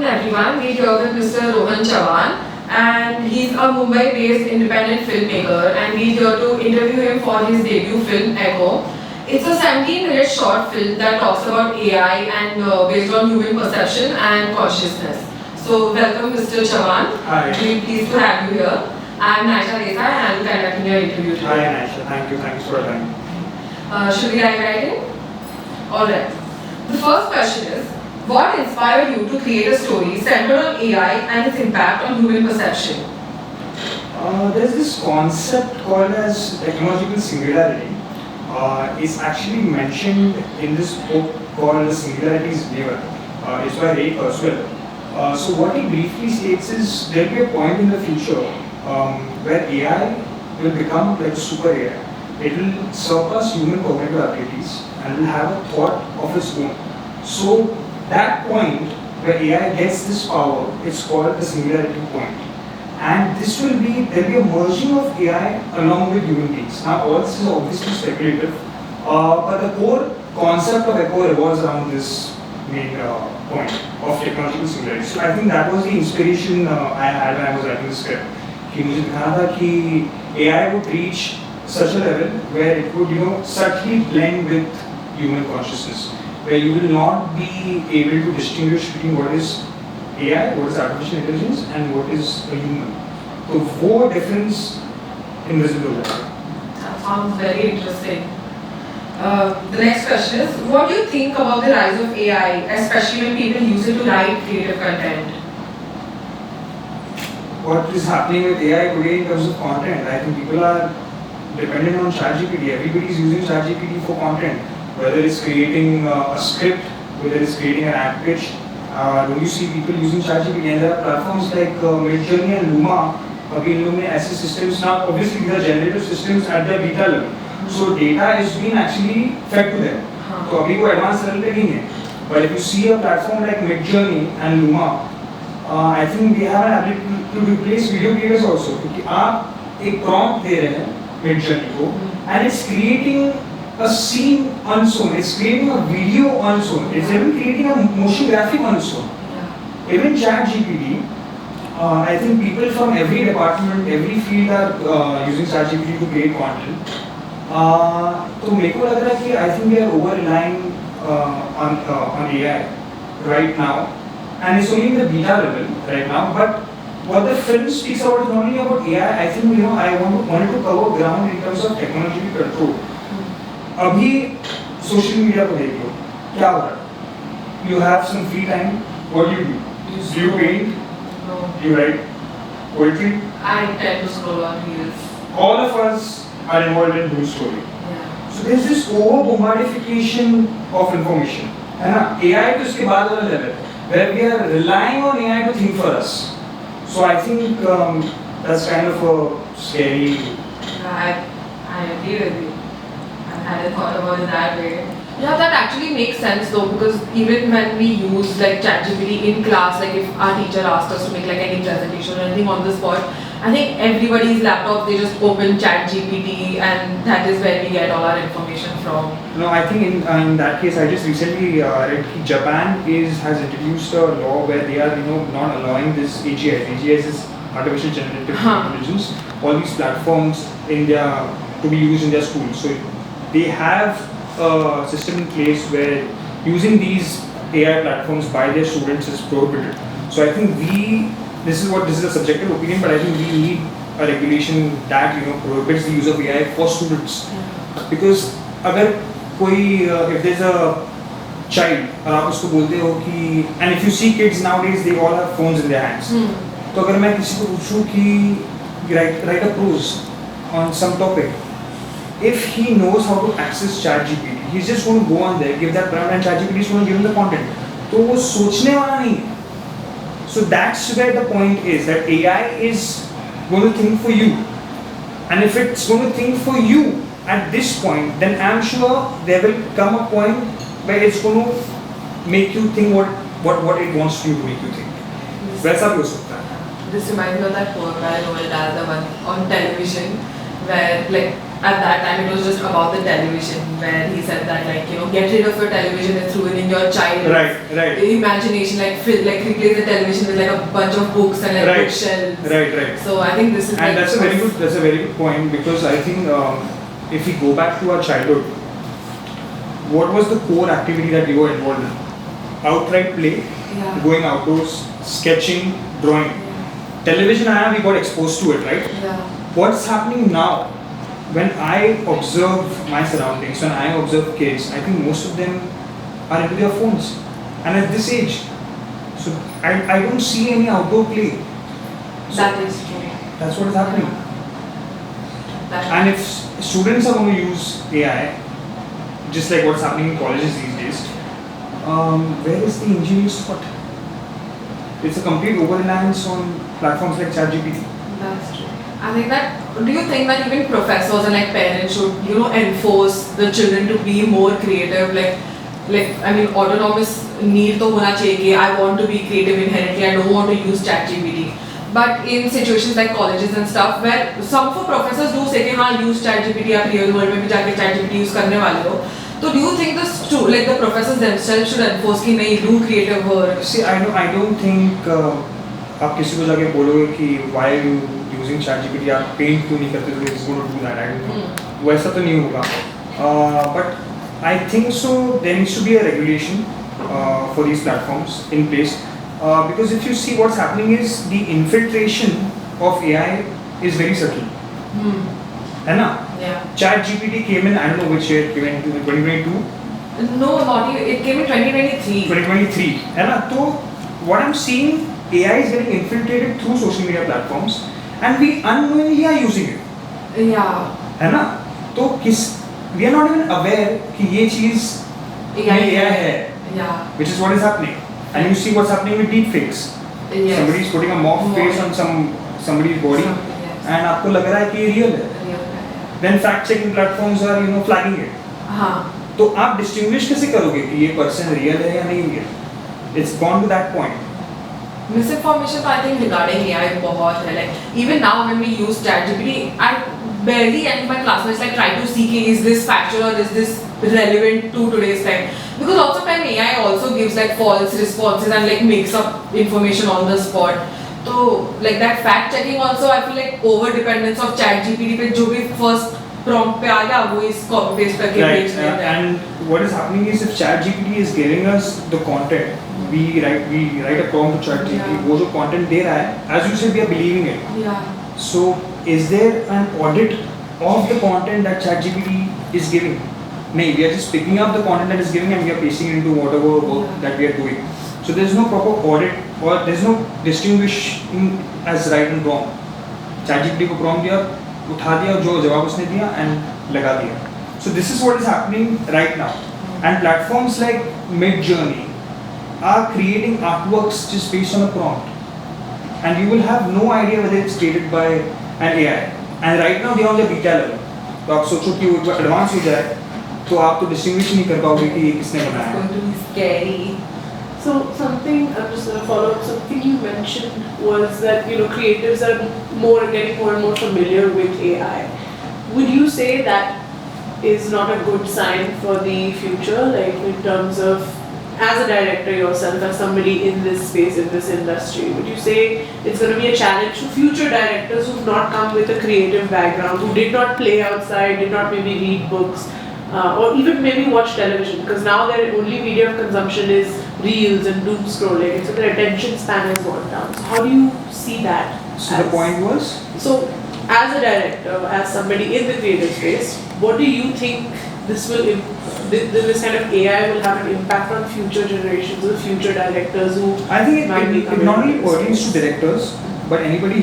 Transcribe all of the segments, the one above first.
everyone. We're here with Mr. Rohan Chavan, and he's a Mumbai-based independent filmmaker, and we're here to interview him for his debut film, Echo. It's a 17-minute short film that talks about AI and based on human perception and consciousness. So, welcome Mr. Chavan. Hi. We're pleased to have you here. I'm Naisha Desai, and I'll be conducting your interview today. Hi Naisha, thank you for your time. Should we dive right in? Alright. The first question is, what inspired you to create a story centered on AI and its impact on human perception? There's this concept called as technological singularity. It's actually mentioned in this book called The Singularity's Waiver. It's by Ray Kurzweil. So what he briefly states is there will be a point in the future where AI will become like a super AI. It will surpass human cognitive abilities and will have a thought of its own. So that point where AI gets this power, it's called the singularity point. And this will be, there will be a merging of AI along with human beings. Now all this is obviously speculative, but the core concept of Echo revolves around this main point of technological singularity. So I think that was the inspiration I had when I was writing the script. कि मुझे दिखाना था कि AI would reach such a level where it would, subtly blend with human consciousness, where you will not be able to distinguish between what is AI, what is artificial intelligence, and what is a human. So, वो difference invisible हो जाएगा. That sounds very interesting. The next question is, what do you think about the rise of AI, especially when people use it to write creative content? What is happening with AI today in terms of content? I think people are dependent on ChatGPT. Everybody is using ChatGPT for content. Whether it's creating a script, whether it's creating an ad pitch. Don't you see people using ChatGPT? And there are platforms like Midjourney and Luma. Again, in ऐसे systems now, obviously these are generative systems at the beta level. So data is being actually fed to them. So अभी वो advanced level पे नहीं है. But if you see a platform like Midjourney and Luma, I think they have an ability to replace video creators also. क्योंकि आप एक prompt दे रहे हैं Midjourney को, and it's creating a scene on its own. It's creating a video on its own. It's even creating a motion graphic on its own. Even ChatGPT, I think people from every department, every field are using ChatGPT to create content. तो मेरे को लग रहा है कि I think we are over relying on AI right now, and it's only in the beta level right now. But what the film speaks about is not only about AI. I think I wanted to cover ground in terms of technological control. अभी social media को देख लो, क्या हो रहा है? You have some free time. What do? Do you paint? No. Do you write poetry? I tend to scroll on reels. All of us are involved in news story. Yeah. So there's this over bombardification of information. है ना? AI तो इसके बाद वाला level, where we are relying on AI to think for us. So I think that's kind of a scary. I agree with you. I hadn't thought about it that way. Yeah, that actually makes sense though, because even when we use like ChatGPT in class, like if our teacher asked us to make like any presentation or anything on the spot, I think everybody's laptop, they just open ChatGPT and that is where we get all our information from. No, I think in that case, I just recently read that Japan has introduced a law where they are not allowing this AGIs. AGIs is artificial generative intelligence. All these platforms to be used in their schools. So they have a system in place where using these AI platforms by their students is prohibited. So I think this is a subjective opinion, but I think we need a regulation that prohibits the use of AI for students. Because if there's a child और आप उसको बोलते हो कि, and if you see kids nowadays, they all have phones in their hands. तो अगर मैं किसी को पूछूं कि write a prose on some topic, if he knows how to access ChatGPT, he's just going to go on there, give that prompt, and ChatGPT is going to give him the content. तो वो सोचने वाला नहीं है. So that's where the point is, that AI is going to think for you. And if it's going to think for you at this point, then I'm sure there will come a point where it's going to make you think what it wants you to make you think. वैसा भी हो सकता है. This reminds me of that poem by Roald Dahl, the one on television, where like at that time it was just about the television, where he said that get rid of your television, it's ruining your child's Right. imagination, replace the television with like a bunch of books and like bookshelves. Right. So I think this is and that's a very good point, because I think if we go back to our childhood, what was the core activity that we were involved in? Outright play, going outdoors, sketching, drawing. Television, we got exposed to it, right? What's happening now? When I observe my surroundings, when I observe kids, I think most of them are into their phones. And at this age, so I don't see any outdoor play. So that is true. That's what is happening. And if students are going to use AI, just like what's happening in colleges these days, where is the ingenious thought? It's a complete over-reliance on platforms like ChatGPT. That's true. I think that, do you think that even professors and like parents should, enforce the children to be more creative? Autonomous need to hona chahiye ki I want to be creative inherently, I don't want to use ChatGPT. But in situations like colleges and stuff, where some for professors do say कि use ChatGPT, आप real world में भी जाके ChatGPT use करने वाले हो. So do you think the professors themselves should enforce कि नहीं, do creative work? See, I don't think आप किसी को जाके बोलोगे कि why are you using ChatGPT, आप paint क्यों नहीं करते, तो it's going to do that. I don't think वैसा तो नहीं होगा. But I think so there needs to be a regulation for these platforms in place, because if you see what's happening is the infiltration of AI is very subtle. है ना? Yeah. ChatGPT came in, I don't know which year, it came in 2022? No, not even. It came in 2023. 2023. है ना? तो what I'm seeing, AI is getting infiltrated through social media platforms, and we unknowingly are using it. Yeah. है ना? तो we are not even aware कि ये चीज AI है. Yeah. Which is what is happening. And you see what's happening with deepfakes. Yes. Somebody is putting a mock face on somebody's body, and आपको लग रहा है कि ये real है. Then fact-checking platforms are flagging it. तो आप distinguish कैसे करोगे कि ये person real है या नहीं real? It's gone to that point. Misinformation, I think, regarding AI बहुत है. Like even now when we use ChatGPT, I barely and my classmates try to see is this factual or is this relevant to today's time, because lots of time AI also gives false responses and makes up information on the spot. So that fact checking also, I feel over dependence of ChatGPT पे जो भी first prompt पे आ गया वो इस copy paste करके भेज देता है. And what is happening is if ChatGPT is giving us the content, we write a prompt to ChatGPT, वो जो content दे रहा है, as you said, we are believing it. Yeah. So is there an audit of the content that ChatGPT is giving? No, we are just picking up the content that is giving and we are pasting it into whatever work that we are doing. So there is no proper audit or there is no distinguishing as right and wrong. ChatGPT को prompt दिया, उठा दिया जो जवाब उसने दिया and लगा दिया. So this is what is happening right now. And platforms like Midjourney are creating artworks just based on a prompt. And you will have no idea whether it's created by an AI. And right now they are on the beta level. तो आप सोचो कि वो advance हो जाए तो आप तो डिस्टिंग्विश नहीं कर पाओगे कि ये किसने बनाया है. It's going to be scary. So something, I'm just going to follow up, something you mentioned was that creatives are getting more and more familiar with AI. Would you say that is not a good sign for the future, in terms of, as a director yourself, as somebody in this space, in this industry, would you say it's going to be a challenge to future directors who've not come with a creative background, who did not play outside, did not maybe read books, or even maybe watch television, because now their only media of consumption is reels and doom scrolling, so their attention span has gone down. So how do you see that? So the point was? So as a director, as somebody in the creative space, what do you think this kind of AI will have an impact on future generations or future directors who I think it not only coming pertains to directors, but anybody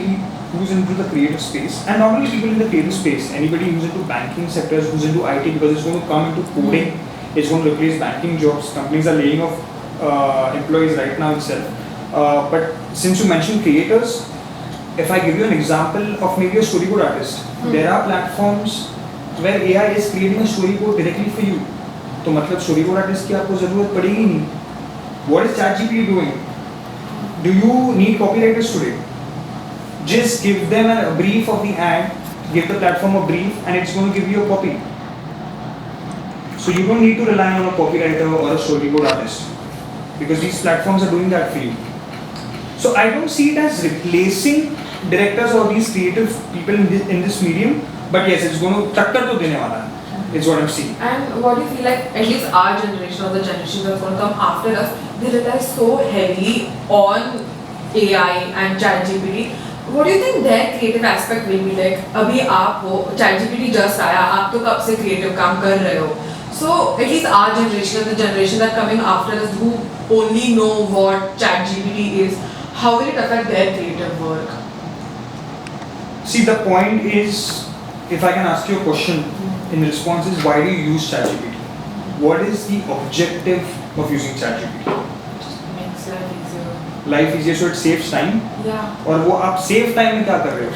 who's into the creative space, and not only people in the creative space, anybody who's into banking sectors, who's into IT, because it's going to come into coding, it's going to replace banking jobs. Companies are laying off employees right now itself. But since you mentioned creators, if I give you an example of maybe a storyboard artist, there are platforms where AI is creating a storyboard directly for you. तो मतलब storyboard artist की आपको ज़रूरत पड़ेगी नहीं. What is ChatGPT doing? Do you need copywriters today? Just give them a brief of the ad give the platform a brief, and it's going to give you a copy. So you don't need to rely on a copywriter or a storyboard artist, because these platforms are doing that for you. So I don't see it as replacing directors or these creative people in this medium, but yes, it's going to takkar to dene wala hai. It's what I'm seeing. And what do you feel like, at least our generation or the generation that's going to come after us, they rely so heavily on AI and ChatGPT. What do you think their creative aspect will be like? अभी आप हो, ChatGPT just आया, आप तो कब से creative काम कर रहे हो. So at least our generation and the generation that coming after us who only know what ChatGPT is, how will it affect their creative work? See, the point is, if I can ask you a question in response, is why do you use ChatGPT? What is the objective of using ChatGPT? Just makes life easier. Life easier, so it saves time. Yeah. और वो आप save time में क्या कर रहे हो?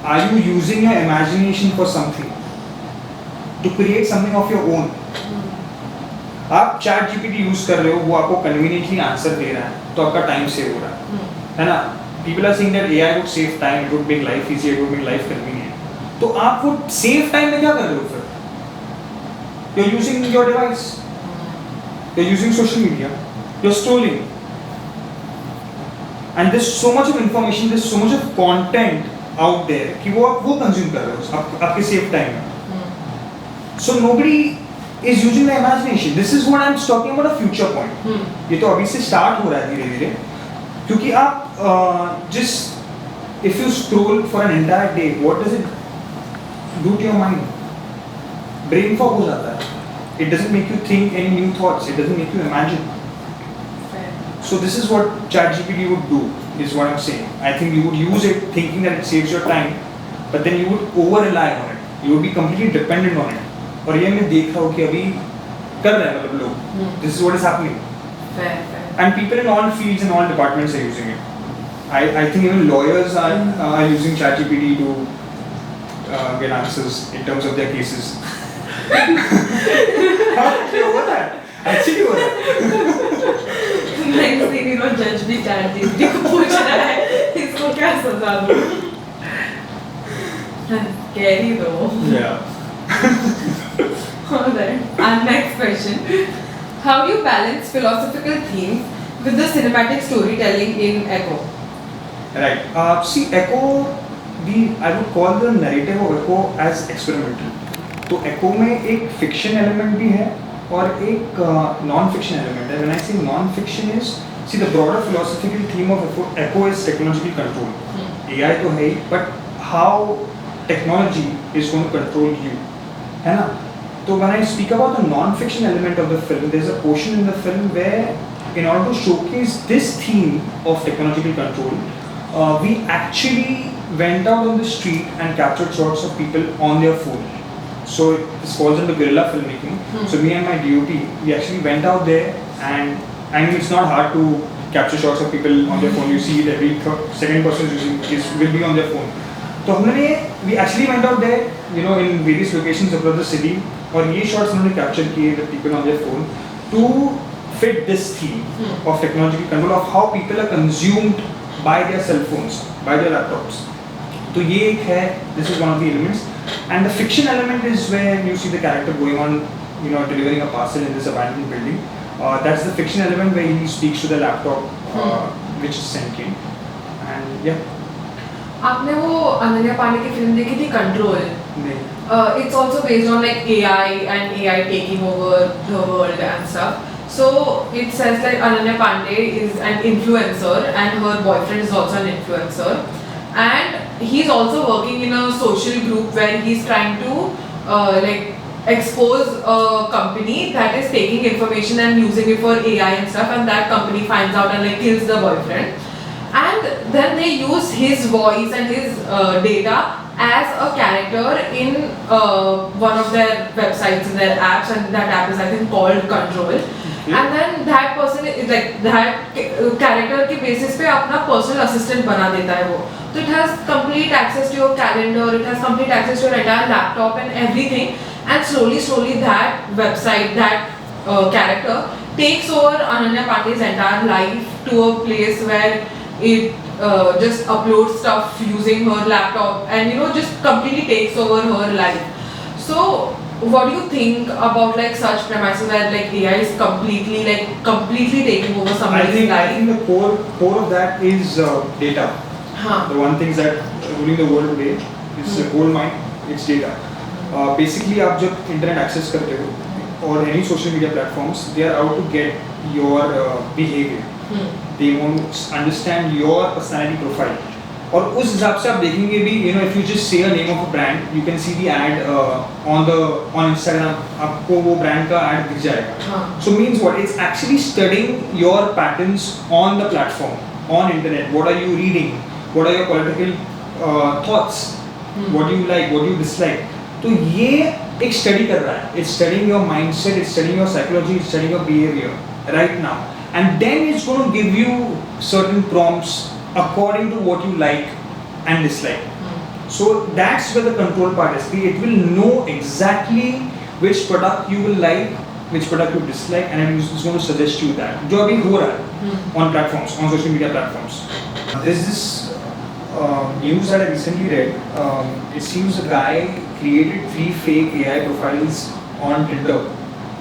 Are you using your imagination for something? To create something of your own? आप ChatGPT use कर रहे हो, वो आपको conveniently answer दे रहा है, तो आपका time save हो रहा है ना? People are saying that AI would save time, it would make life easier, it would make life convenient. तो आप वो save time में क्या कर रहे हो फिर? You're using your device, you're using social media, you're scrolling, and there's so much of information, there's so much of content out there कि वो आप वो consume कर रहे हो आपके save time में. So nobody is using the imagination. This is what I'm talking about, a future point. ये तो अभी से start हो रहा है धीरे-धीरे, क्योंकि आप just if you scroll for an entire day, what does it do to your mind? Brain fog हो जाता है. It doesn't make you think any new thoughts. It doesn't make you imagine. Fair. So this is what ChatGPT would do, is what I'm saying. I think you would use it thinking that it saves your time, but then you would over-rely on it. You would be completely dependent on it. और ये मैं देख रहा हूँ कि अभी कर रहे हैं मतलब लोग. This is what is happening. Fair, fair. And people in all fields and all departments are using it. I think even lawyers are using ChatGPT to get answers in terms of their cases. Actually over that. Next thing you know, judge भी ChatGPT को पूछ रहा है, इसको क्या सजा दूँ? Scary though. Yeah. Alright. Our next question: how do you balance philosophical themes with the cinematic storytelling in Echo? Right. See, Echo, I would call the narrative of Echo as experimental. तो Echo में एक fiction element भी है और एक non-fiction element है. When I say non-fiction is, see, the broader philosophical theme of Echo is technological control. AI तो है ही, but how technology is going to control you, है ना? So when I speak about the non-fiction element of the film, there's a portion in the film where, in order to showcase this theme of technological control, we actually went out on the street and captured shots of people on their phone. So this falls under guerrilla filmmaking. So me and my DOP, we actually went out there, and I mean, it's not hard to capture shots of people on their phone. You see it every second person will be on their phone. So we actually went out there, in various locations across the city, और ये shots हमने capture किए with people on their phone to fit this theme of technological control, of how people are consumed by their cell phones, by their laptops. तो ये एक है, this is one of the elements, and the fiction element is where you see the character going on, delivering a parcel in this abandoned building. That's the fiction element where he speaks to the laptop, which is sentient, and yeah. आपने वो अनन्या पांडे की film देखी थी control? नहीं. It's also based on like AI and AI taking over the world and stuff. So it says like Ananya Pandey is an influencer and her boyfriend is also an influencer, and he's also working in a social group where he's trying to expose a company that is taking information and using it for AI and stuff, and that company finds out and kills the boyfriend. And then they use his voice and his data as a character in one of their websites, in their apps, and that app is I think called Control. And then that person is that character के basis पे अपना personal assistant बना देता है वो. So it has complete access to your calendar, it has complete access to your entire laptop and everything. And slowly that website, that character takes over Ananya Pandey's entire life to a place where it just upload stuff using her laptop and just completely takes over her life. So what do you think about like such premises where like AI is completely taking over somebody's I life? think the core of that is data. Huh. The one thing that ruling the world today is gold mine. It's data. Basically, आप जब internet access करते हो or any social media platforms, they are out to get your behavior. They want to understand your personality profile. और उस हिसाब से आप देखेंगे भी, if you just say a name of a brand, you can see the ad on Instagram. आपको वो brand का ad दिख जाएगा. So means what? It's actually studying your patterns on the platform, on internet. What are you reading? What are your political thoughts? What do you like? What do you dislike? तो ये एक study कर रहा है. It's studying your mindset. It's studying your psychology. It's studying your behavior right now. And then it's going to give you certain prompts according to what you like and dislike. So that's where the control part is. It will know exactly which product you will like, which product you dislike, and it's going to suggest you that. जो अभी हो रहा है on platforms, on social media platforms. There's this news that I recently read. It seems a guy created 3 fake AI profiles on Tinder.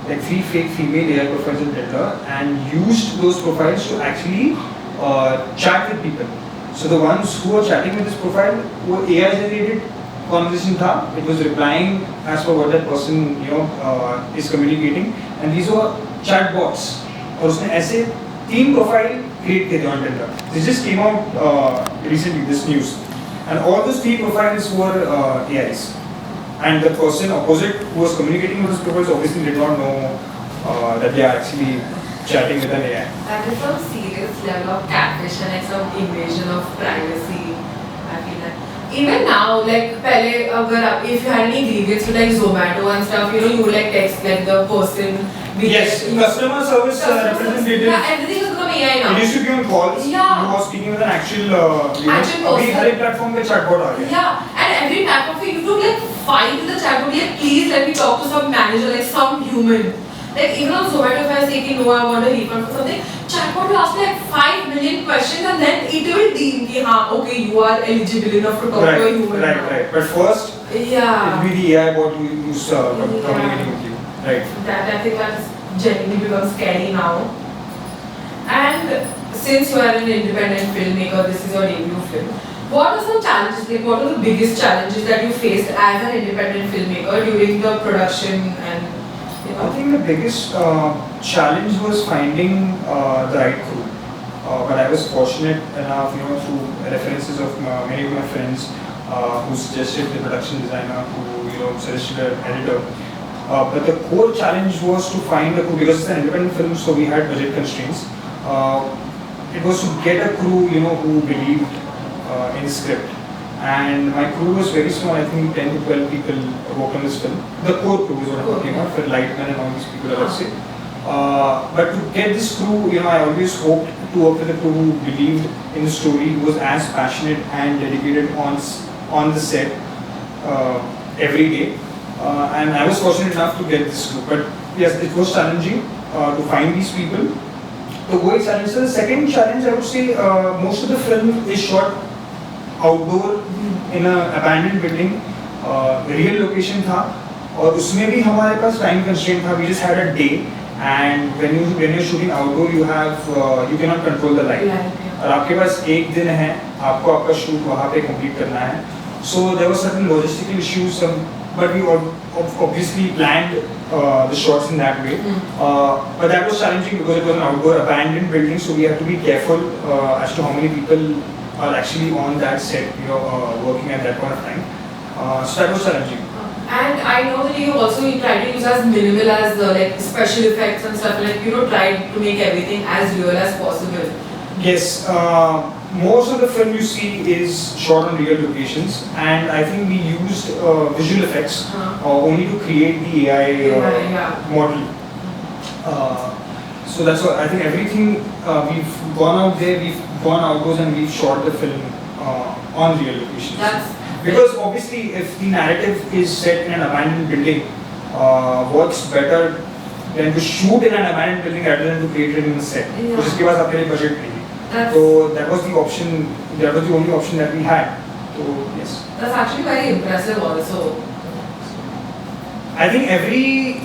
Like 3 fake female AI profiles on Tinder and used those profiles to actually chat with people. So the ones who were chatting with this profile were AI generated conversation tha. It was replying as per what that person is communicating, and these were chat bots. और उसने ऐसे 3 profile create किए थे on Tinder. This just came out recently, this news, and all those 3 profiles were AIs. And the person opposite who was communicating with those profiles obviously did not know that they are actually chatting with an AI. That is some serious level of catfish and like some invasion of privacy. I feel like even now, like pehle, if you had any grievance with like Zomato and stuff, you would like text like the person. Yes, customer service representative. Yeah, everything has become AI now. It used to be on calls. Yeah. You was speaking with an actual Actual person. अभी हर एक platform पे chatbot आ गया. Yeah, and every platform you have to like fight with the chatbot. Like, please let me talk to some manager, like some human. Like even on Zomato, if I say कि no, I want a refund for something, chatbot will ask me like 5 million questions and then it will deem कि हाँ, okay, you are eligible enough to talk to a human. Right. But first, yeah, it will be the AI bot who is communicating with you. Right. That I think that's genuinely become scary now. And since you are an independent filmmaker, this is your debut film. What are some challenges? Like, what are the biggest challenges that you faced as an independent filmmaker during the production and? I think the biggest challenge was finding the right crew. But I was fortunate enough, through references of many of my friends who suggested the production designer, who suggested an editor. But the core challenge was to find a crew because it's an independent film, so we had budget constraints. It was to get a crew, who believed in the script. And my crew was very small. I think 10 to 12 people worked on this film. The core crew is what I'm talking about, for Lightman and all these people, let's say. But to get this crew, I always hoped to work with a crew who believed in the story, who was as passionate and dedicated on the set every day. And I was fortunate enough to get this crew. But yes, it was challenging to find these people. The whole challenge. So the second challenge, I would say, most of the film is shot outdoor in an abandoned building, real location था, और उसमें भी हमारे पास time constraint था. We just had a day, and when you're shooting outdoor, you cannot control the light. और आपके पास एक दिन है, आपको आपका shoot वहाँ पे complete करना है. So there were certain logistical issues, but we obviously planned the shots in that way. But that was challenging because it was an outdoor abandoned building, so we have to be careful as to how many people are actually on that set, working at that point of time. So that was challenging. And I know that you also try to use as minimal as like special effects and stuff, like try to make everything as real as possible. Yes, most of the film you see is shot on real locations, and I think we used visual effects only to create the AI model. So that's what I think. Everything we've gone out there, we've gone outdoors, and we've shot the film on real locations. Because obviously, if the narrative is set in an abandoned building, what's better than to shoot in an abandoned building rather than to create it in a set? Because उसके पास आपके लिए budget नहीं है. So that was the option. That was the only option that we had. So yes. That's actually very impressive also. I think every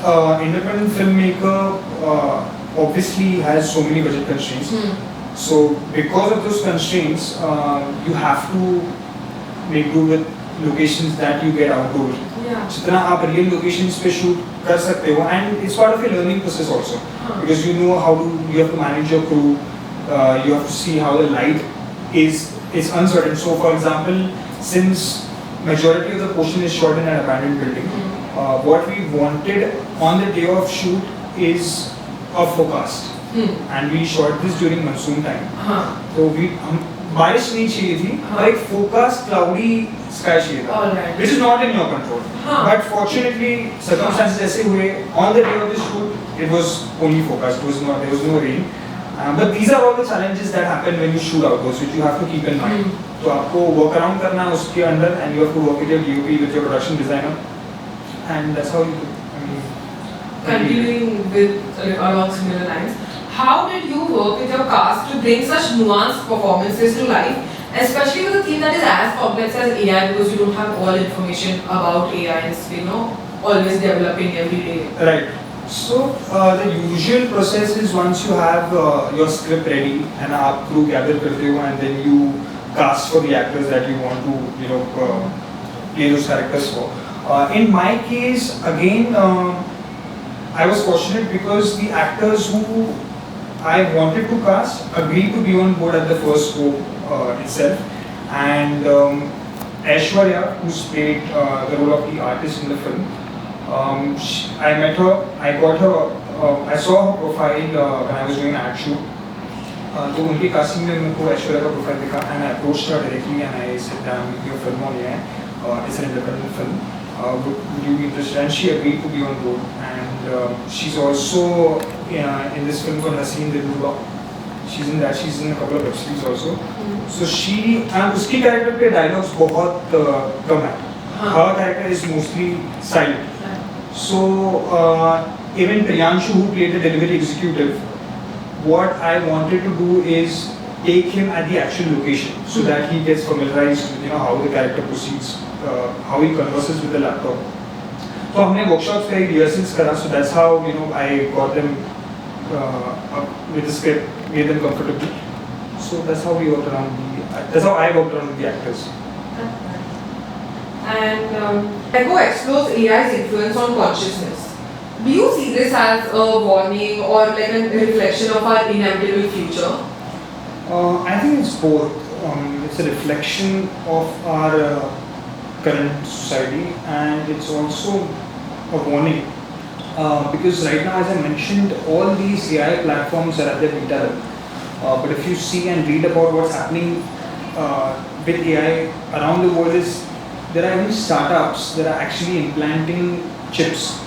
independent filmmaker obviously has so many budget constraints. So because of those constraints, you have to make do with locations that you get outdoors. Yeah. जितना आप real locations पे shoot कर सकते हो, and it's part of your learning process also, because you know how you have to manage your crew, you have to see how the light is uncertain. So for example, since majority of the portion is shot in an abandoned building, what we wanted on the day of shoot is a forecast, and we shot this during monsoon time. So बारिश नहीं चाहिए थी, और एक forecast cloudy sky चाहिए था, which is not in your control. But fortunately, circumstances ऐसे हुए, on the day of the shoot, it was only forecast. There was no rain. But these are all the challenges that happen when you shoot outdoors, which you have to keep in mind. तो आपको work around करना है उसके अंदर, and you have to work with your DOP, with your production designer, and that's how you do. Continuing with along similar lines, how did you work with your cast to bring such nuanced performances to life, especially with a theme that is as complex as AI, because you don't have all information about AI and it's always developing every day. Right. So the usual process is once you have your script ready and आप crew gather करते हो, and then you cast for the actors that you want to play those characters for. In my case, again, I was fortunate because the actors who I wanted to cast agreed to be on board at the first go itself, and Aishwarya, who's played the role of the artist in the film, I met her, I got her, I saw her profile when I was doing an ad shoot. तो उनकी casting में मेरे को ऐश्वर्या का profile दिखा, and I approached her directly and I said, your film on है, it's an independent film, would you be interested? And she agreed to be on board, and she's also in this film called Naseem Dilruba. She's in that. She's in a couple of web series also. So she and उसकी character पे dialogues बहुत कम है. Her character is mostly silent. So even Priyanshu, who played the delivery executive, what I wanted to do is take him at the actual location so that he gets familiarized with how the character proceeds, how he converses with the laptop. So हमने workshops करी, rehearsals करा, so that's how I got them up with the script, made them comfortable. So that's how we worked around that's how I worked around the actors. And Echo explores AI's influence on consciousness. Do you see this as a warning or like a reflection of our inevitable future? I think it's both. It's a reflection of our current society, and it's also a warning. Because right now, as I mentioned, all these AI platforms are at their beta. But if you see and read about what's happening with AI around the world, there are even startups that are actually implanting chips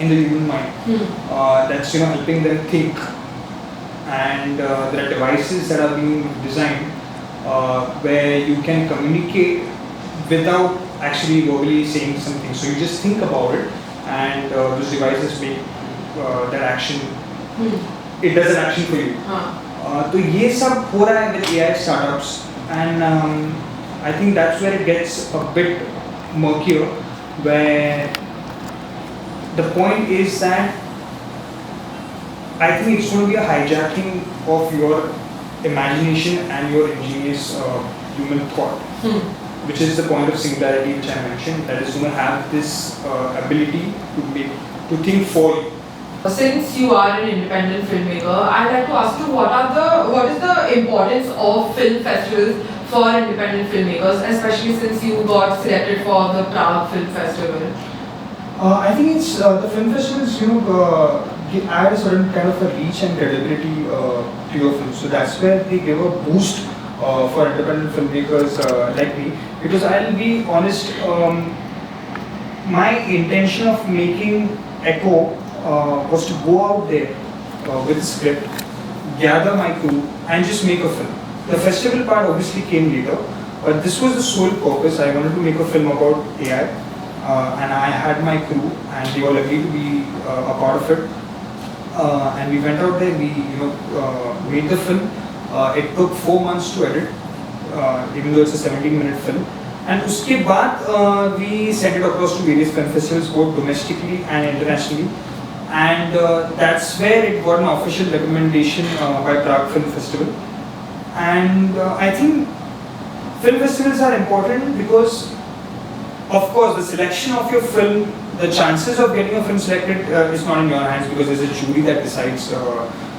in the human mind. That's helping them think. And there are devices that are being designed where you can communicate without actually verbally saying something. So you just think about it, and those devices make that action. It does an action for you. So ये सब हो रहा है with AI startups, and I think that's where it gets a bit murkier, where the point is that I think it's going to be a hijacking of your imagination and your ingenious human thought, which is the point of singularity which I mentioned, that is going to have this ability to think for you. Since you are an independent filmmaker, I'd like to ask you what is the importance of film festivals for independent filmmakers, especially since you got selected for the Prague Film Festival? I think it's the film festivals, add a certain kind of a reach and credibility to your film. So that's where they give a boost for independent filmmakers like me. Because I'll be honest, my intention of making Echo was to go out there with a script, gather my crew, and just make a film. The festival part obviously came later, but this was the sole purpose. I wanted to make a film about AI, and I had my crew, and they all agreed to be a part of it. And we went out there, we made the film. It took 4 months to edit, even though it's a 17-minute film. And uske baad, we sent it across to various film festivals, both domestically and internationally. And that's where it got an official recommendation by Prague Film Festival. And I think film festivals are important because, of course, the selection of your film, the chances of getting a film selected is not in your hands, because there's a jury that decides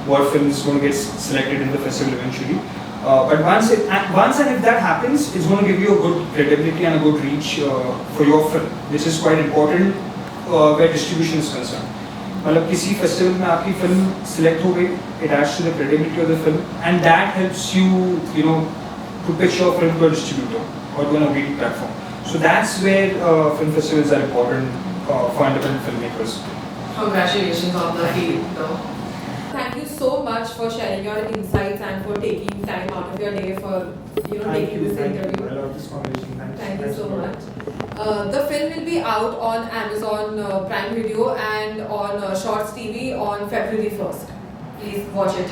what film is going to get selected in the festival eventually. But once and if that happens, it's going to give you a good credibility and a good reach for your film, which is quite important where distribution is concerned. मतलब किसी festival में आपकी film select हो गई, it adds to the credibility of the film, and that helps you, you know, to pitch your film to a distributor or to an OTT platform. So that's where film festivals are important for independent filmmakers. Congratulations on the field, though. Thank you so much for sharing your insights and for taking time out of your day for taking this interview. I love this conversation. Thank you so much. The film will be out on Amazon Prime Video and on Shorts TV on February 1st. Please watch it.